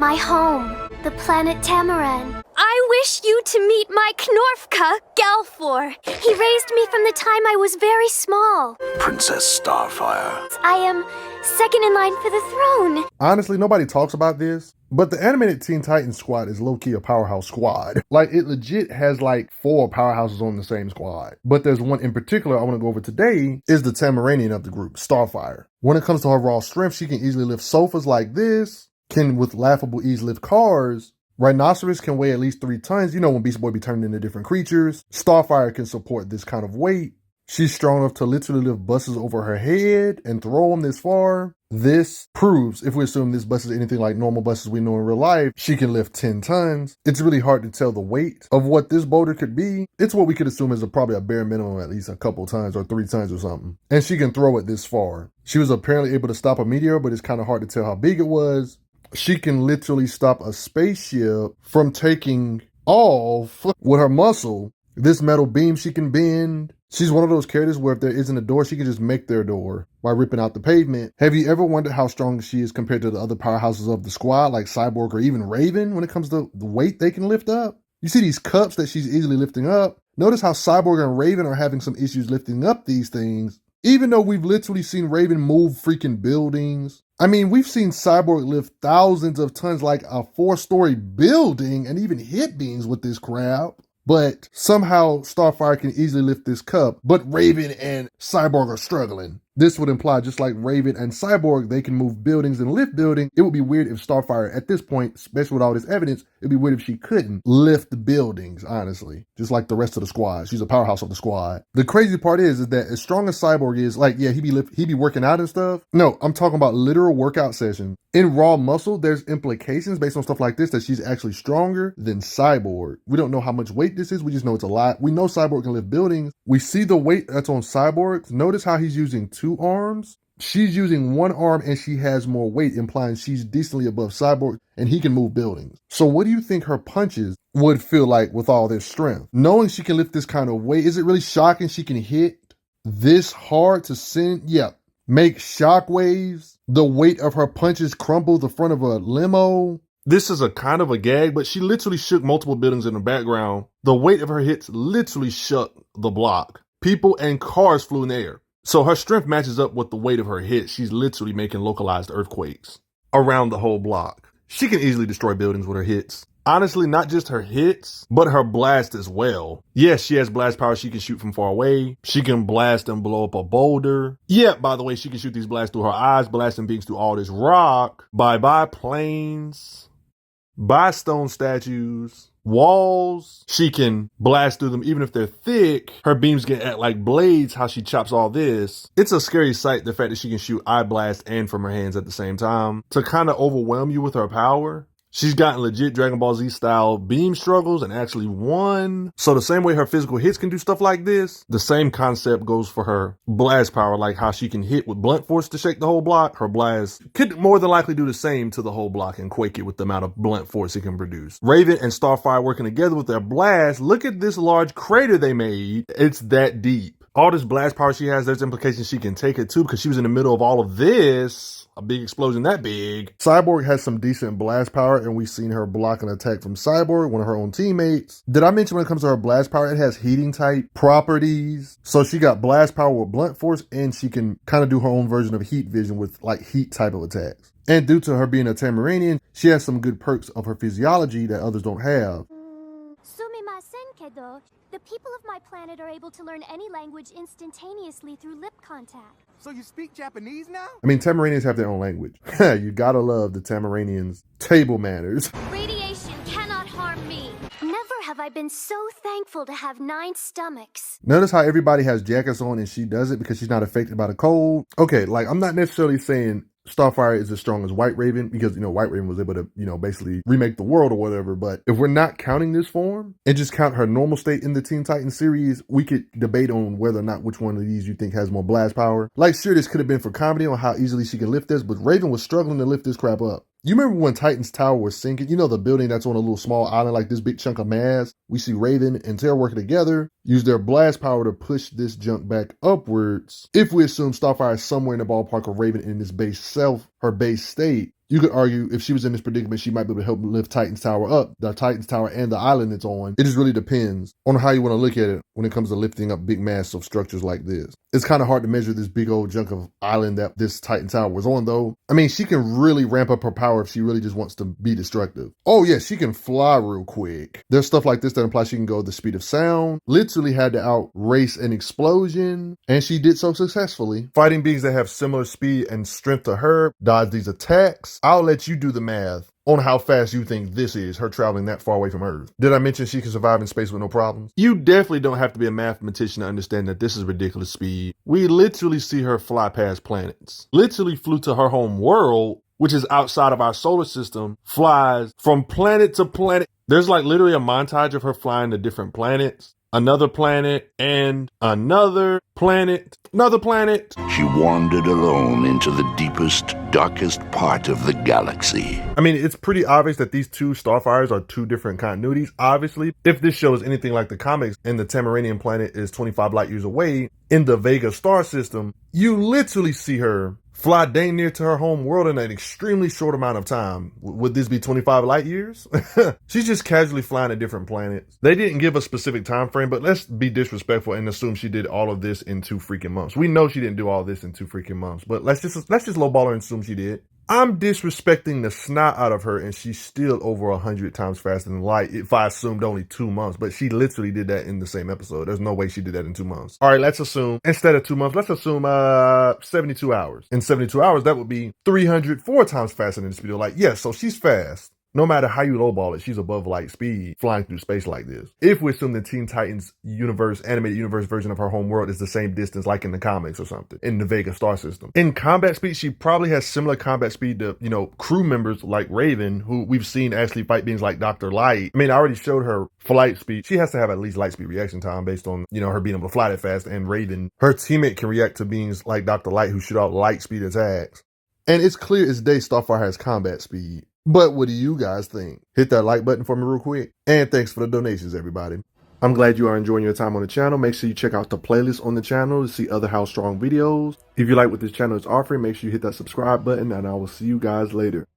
My home, the planet Tamaran. I wish you to meet my Knorfka, Galfor. He raised me from the time I was very small. Princess Starfire. I am second in line for the throne. Honestly, nobody talks about this, but the animated Teen Titans squad is low-key a powerhouse squad. Like, it legit has like 4 powerhouses on the same squad. But there's one in particular I want to go over today, is the Tamaranian of the group, Starfire. When it comes to her raw strength, she can easily lift sofas like this, can with laughable ease lift cars. Rhinoceros can weigh at least 3 tons, you know, when Beast Boy be turned into different creatures. Starfire can support this kind of weight. She's strong enough to literally lift buses over her head and throw them this far. This proves, if we assume this bus is anything like normal buses we know in real life, she can lift 10 tons. It's really hard to tell the weight of what this boulder could be. It's what we could assume is probably a bare minimum, at least a couple tons or 3 tons or something. And she can throw it this far. She was apparently able to stop a meteor, but it's kind of hard to tell how big it was. She can literally stop a spaceship from taking off with her muscle. This metal beam she can bend. She's one of those characters where if there isn't a door, she can just make their door by ripping out the pavement. Have you ever wondered how strong she is compared to the other powerhouses of the squad, like Cyborg or even Raven, when it comes to the weight they can lift up? You see these cups that she's easily lifting up. Notice how Cyborg and Raven are having some issues lifting up these things, even though we've literally seen Raven move freaking buildings. I mean, we've seen Cyborg lift thousands of tons, like a 4-story building, and even hit beams with this crap. But somehow Starfire can easily lift this cup, but Raven and Cyborg are struggling. This would imply just like Raven and Cyborg, they can move buildings and lift buildings. It would be weird if Starfire at this point, especially with all this evidence, it'd be weird if she couldn't lift buildings, honestly. Just like the rest of the squad. She's a powerhouse of the squad. The crazy part is that as strong as Cyborg is, like, yeah, he be working out and stuff. No, I'm talking about literal workout sessions. In raw muscle, there's implications based on stuff like this that she's actually stronger than Cyborg. We don't know how much weight this is. We just know it's a lot. We know Cyborg can lift buildings. We see the weight that's on Cyborg. Notice how he's using 2 arms. She's using 1 arm and she has more weight, implying she's decently above Cyborg and he can move buildings. So what do you think her punches would feel like with all this strength? Knowing she can lift this kind of weight, is it really shocking she can hit this hard to send? Yeah. Make shockwaves. The weight of her punches crumble the front of a limo. This is a kind of a gag, but she literally shook multiple buildings in the background. The weight of her hits literally shook the block. People and cars flew in the air. So her strength matches up with the weight of her hits. She's literally making localized earthquakes around the whole block. She can easily destroy buildings with her hits. Honestly, not just her hits, but her blast as well. Yes, she has blast power. She can shoot from far away. She can blast and blow up a boulder. Yeah, by the way, she can shoot these blasts through her eyes, blasting beams through all this rock. Bye-bye planes. Bye stone statues. Walls. She can blast through them even if they're thick. Her beams get at like blades, how she chops all this. It's a scary sight, the fact that she can shoot eye blast and from her hands at the same time to kind of overwhelm you with her power. She's gotten legit Dragon Ball Z style beam struggles and actually won. So the same way her physical hits can do stuff like this, the same concept goes for her blast power, like how she can hit with blunt force to shake the whole block. Her blast could more than likely do the same to the whole block and quake it with the amount of blunt force it can produce. Raven and Starfire working together with their blast. Look at this large crater they made. It's that deep. All this blast power she has, there's implications she can take it too because she was in the middle of all of this. A big explosion that big. Cyborg has some decent blast power, and we've seen her block an attack from Cyborg, one of her own teammates. Did I mention when it comes to her blast power, it has heating type properties. So she got blast power with blunt force, and she can kind of do her own version of heat vision with like heat type of attacks. And due to her being a Tamaranian, she has some good perks of her physiology that others don't have. The people of my planet are able to learn any language instantaneously through lip contact. So you speak Japanese now? I mean, Tamaranians have their own language. You gotta love the Tamaranians' table manners. Radiation cannot harm me. Never have I been so thankful to have 9 stomachs. Notice how everybody has jackets on and she does it because she's not affected by the cold. Okay, like I'm not necessarily saying Starfire is as strong as White Raven because, you know, White Raven was able to, you know, basically remake the world or whatever. But if we're not counting this form and just count her normal state in the Teen Titans series, we could debate on whether or not which one of these you think has more blast power. Like, sure, this could have been for comedy on how easily she can lift this, but Raven was struggling to lift this crap up. You remember when Titan's tower was sinking? You know, the building that's on a little small island like this big chunk of mass? We see Raven and Terra working together, use their blast power to push this junk back upwards. If we assume Starfire is somewhere in the ballpark of Raven in this base self, her base state, You could argue if she was in this predicament, she might be able to help lift Titan's Tower up, the Titan's Tower and the island it's on. It just really depends on how you want to look at it when it comes to lifting up big massive structures like this. It's kind of hard to measure this big old chunk of island that this Titan Tower was on, though. I mean, she can really ramp up her power if she really just wants to be destructive. Oh yeah, she can fly real quick. There's stuff like this that implies she can go the speed of sound, literally had to outrace an explosion, and she did so successfully. Fighting beings that have similar speed and strength to her, dodge these attacks. I'll let you do the math on how fast you think this is, her traveling that far away from Earth. Did I mention she can survive in space with no problems? You definitely don't have to be a mathematician to understand that this is ridiculous speed. We literally see her fly past planets. Literally flew to her home world, which is outside of our solar system, flies from planet to planet. There's like literally a montage of her flying to different planets, another planet, and another planet, another planet. She wandered alone into the deepest, darkest part of the galaxy. I mean, it's pretty obvious that these two Starfires are two different continuities. Obviously, if this show is anything like the comics and the Tamaranian planet is 25 light years away in the Vega star system, you literally see her fly dang near to her home world in an extremely short amount of time. Would this be 25 light years? She's just casually flying to different planets. They didn't give a specific time frame, but let's be disrespectful and assume she did all of this in 2 freaking months. We know she didn't do all this in 2 freaking months, but let's just lowball her and assume she did. I'm disrespecting the snot out of her, and she's still over 100 times faster than light if I assumed only 2 months, but she literally did that in the same episode. There's no way she did that in 2 months. All right, let's assume, instead of 2 months, let's assume 72 hours. In 72 hours, that would be 304 times faster than the speed of light. Yes, so she's fast. No matter how you lowball it, she's above light speed flying through space like this. If we assume the Teen Titans universe, animated universe version of her home world is the same distance like in the comics or something, in the Vega star system. In combat speed, she probably has similar combat speed to, crew members like Raven, who we've seen actually fight beings like Dr. Light. I mean, I already showed her flight speed. She has to have at least light speed reaction time based on, her being able to fly that fast, and Raven, her teammate, can react to beings like Dr. Light who shoot out light speed attacks. And it's clear as day Starfire has combat speed. But what do you guys think? Hit that like button for me real quick. And thanks for the donations, everybody. I'm glad you are enjoying your time on the channel. Make sure you check out the playlist on the channel to see other How Strong videos. If you like what this channel is offering, make sure you hit that subscribe button, and I will see you guys later.